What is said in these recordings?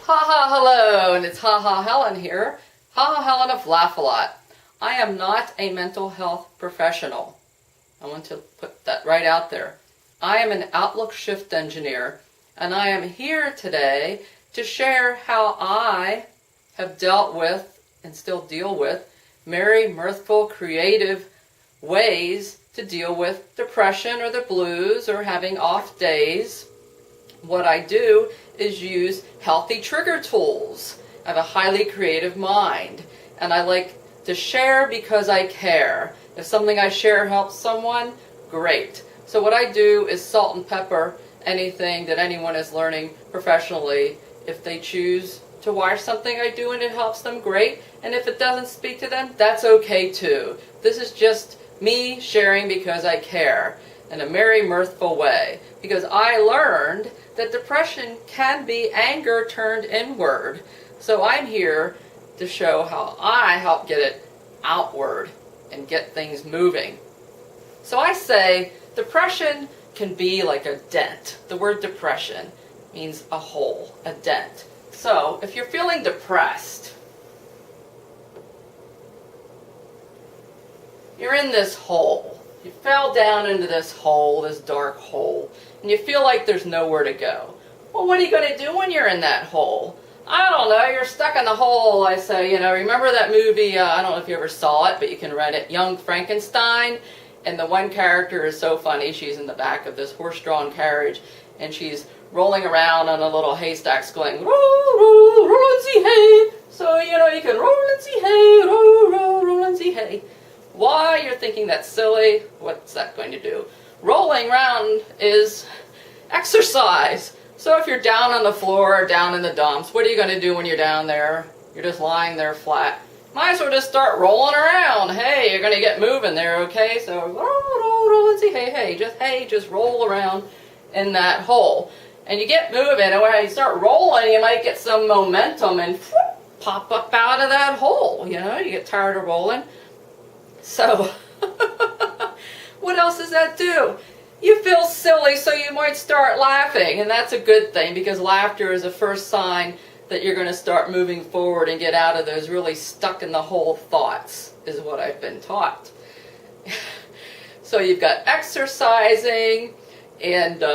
Ha ha hello, and it's Ha ha Helen here. Ha ha Helen of LAFOLOT. I am not a mental health professional. I want to put that right out there. I am an outlook shift engineer, and I am here today to share how I have dealt with and still deal with merry, mirthful, creative ways to deal with depression or the blues or having off days. What I do is use healthy trigger tools. I have a highly creative mind, and I like to share because I care. If something I share helps someone, great. So what I do is salt and pepper anything that anyone is learning professionally. If they choose to watch something I do and it helps them, great. And if it doesn't speak to them, that's okay too. This is just me sharing because I care in a merry, mirthful way. Because I learned that depression can be anger turned inward. So I'm here to show how I help get it outward and get things moving. So I say depression can be like a dent. The word depression means a hole, a dent. So if you're feeling depressed, you're in this hole. You fell down into this hole, this dark hole, and you feel like there's nowhere to go. Well, what are you going to do when you're in that hole? I don't know, you're stuck in the hole. I say, remember that movie, I don't know if you ever saw it, but you can rent it, Young Frankenstein? And the one character is so funny. She's in the back of this horse-drawn carriage, and she's rolling around on a little haystack going, roll, roll, roll and see hay. So, you can roll and see hay, roll, roll, roll and see hay. Why you're thinking that's silly? What's that going to do? Rolling around is exercise. So if you're down on the floor or down in the dumps, what are you going to do when you're down there? You're just lying there flat. Might as well just start rolling around. Hey, you're going to get moving there, okay? So roll, roll, roll and see, hey, just roll around in that hole. And you get moving, and when you start rolling, you might get some momentum and pop up out of that hole. You get tired of rolling. So, what else does that do? You feel silly, so you might start laughing, and that's a good thing, because laughter is the first sign that you're going to start moving forward and get out of those really stuck in the hole thoughts, is what I've been taught. So you've got exercising, and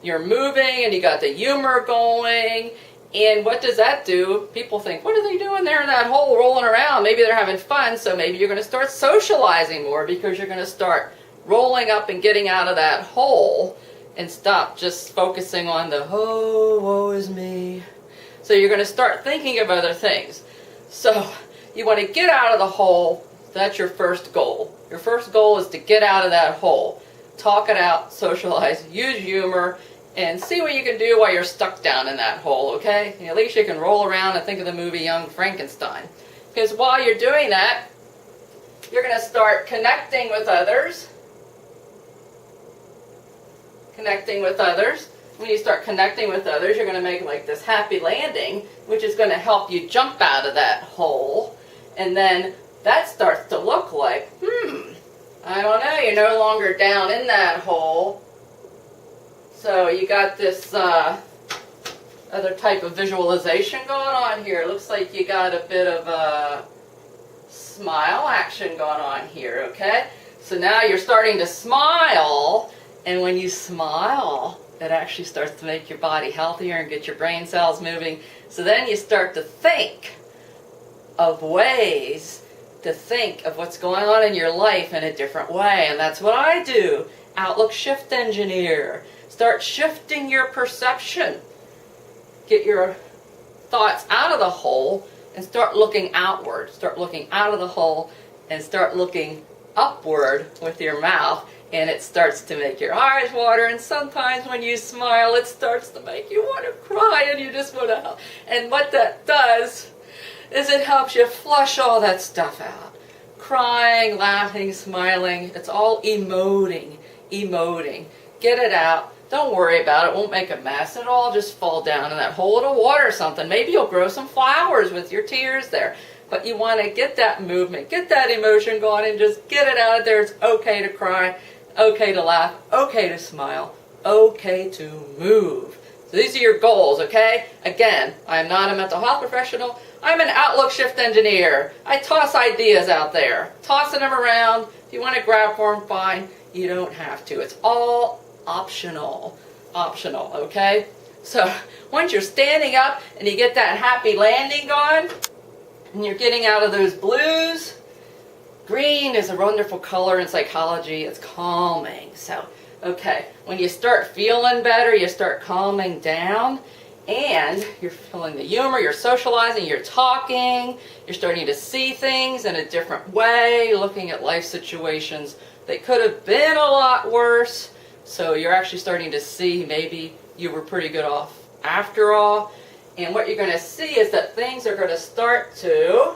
you're moving, and you got the humor going. And what does that do? People think, what are they doing there in that hole rolling around? Maybe they're having fun, so maybe you're going to start socializing more, because you're going to start rolling up and getting out of that hole and stop just focusing on the, oh, woe is me. So you're going to start thinking of other things. So you want to get out of the hole. That's your first goal. Your first goal is to get out of that hole. Talk it out, socialize, use humor, and see what you can do while you're stuck down in that hole, okay? And at least you can roll around and think of the movie Young Frankenstein. Because while you're doing that, you're going to start connecting with others. Connecting with others. When you start connecting with others, you're going to make like this happy landing, which is going to help you jump out of that hole. And then that starts to look like, I don't know, you're no longer down in that hole. So you got this other type of visualization going on here. It looks like you got a bit of a smile action going on here, okay? So now you're starting to smile, and when you smile, it actually starts to make your body healthier and get your brain cells moving. So then you start to think of ways to think of what's going on in your life in a different way, and that's what I do. Outlook shift engineer. Start shifting your perception. Get your thoughts out of the hole and start looking outward. Start looking out of the hole and start looking upward with your mouth, and it starts to make your eyes water, and sometimes when you smile it starts to make you want to cry and you just want to help. And what that does is it helps you flush all that stuff out. Crying, laughing, smiling, it's all emoting. Get it out. Don't worry about it. It won't make a mess. It'll all just fall down in that hole. It'll water something. Maybe you'll grow some flowers with your tears there. But you want to get that movement, get that emotion going, and just get it out of there. It's okay to cry, okay to laugh, okay to smile, okay to move. these are your goals, okay? Again, I am not a mental health professional. I'm an outlook shift engineer. I toss ideas out there, tossing them around. If you want to grab for them, fine. You don't have to. It's all optional. Optional, okay? So once you're standing up and you get that happy landing going, and you're getting out of those blues, green is a wonderful color in psychology. It's calming. So, okay, when you start feeling better, you start calming down, and you're feeling the humor, you're socializing, you're talking, you're starting to see things in a different way, looking at life situations that could have been a lot worse. So you're actually starting to see maybe you were pretty good off after all. And what you're going to see is that things are going to start to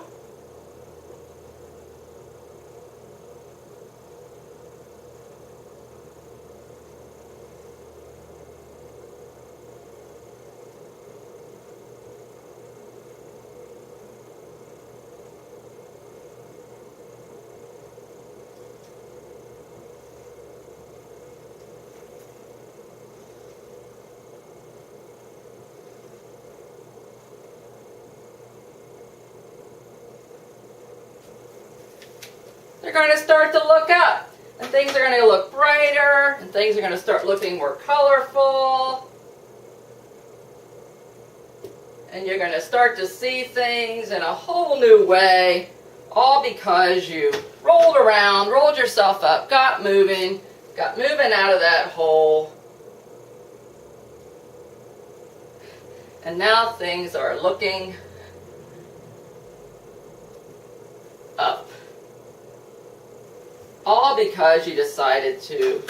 they're going to start to look up, and things are going to look brighter, and things are going to start looking more colorful, and you're going to start to see things in a whole new way, all because you rolled around, rolled yourself up, got moving out of that hole, and now things are looking up. All because you decided to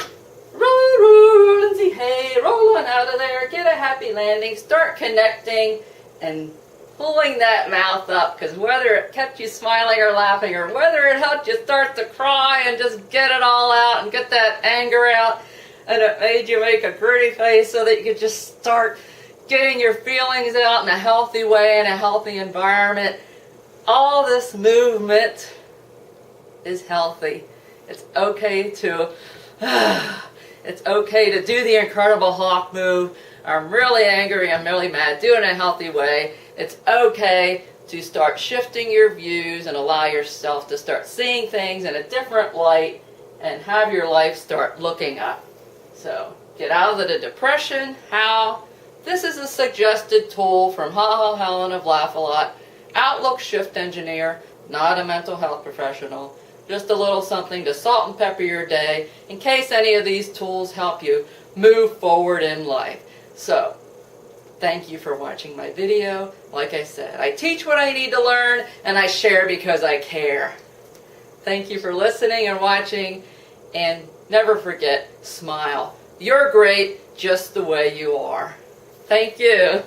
roll and see, hey, roll on out of there, get a happy landing, start connecting and pulling that mouth up, because whether it kept you smiling or laughing, or whether it helped you start to cry and just get it all out and get that anger out, and it made you make a gritty face so that you could just start getting your feelings out in a healthy way, in a healthy environment, all this movement is healthy. It's okay to do the Incredible Hulk move. I'm really angry, I'm really mad. Do it in a healthy way. It's okay to start shifting your views and allow yourself to start seeing things in a different light and have your life start looking up. So get out of the depression. How? This is a suggested tool from Helen of LAFOLOT, Outlook Shift Engineer, not a mental health professional. Just a little something to salt and pepper your day in case any of these tools help you move forward in life. So, thank you for watching my video. Like I said, I teach what I need to learn, and I share because I care. Thank you for listening and watching, and never forget, smile. You're great just the way you are. Thank you.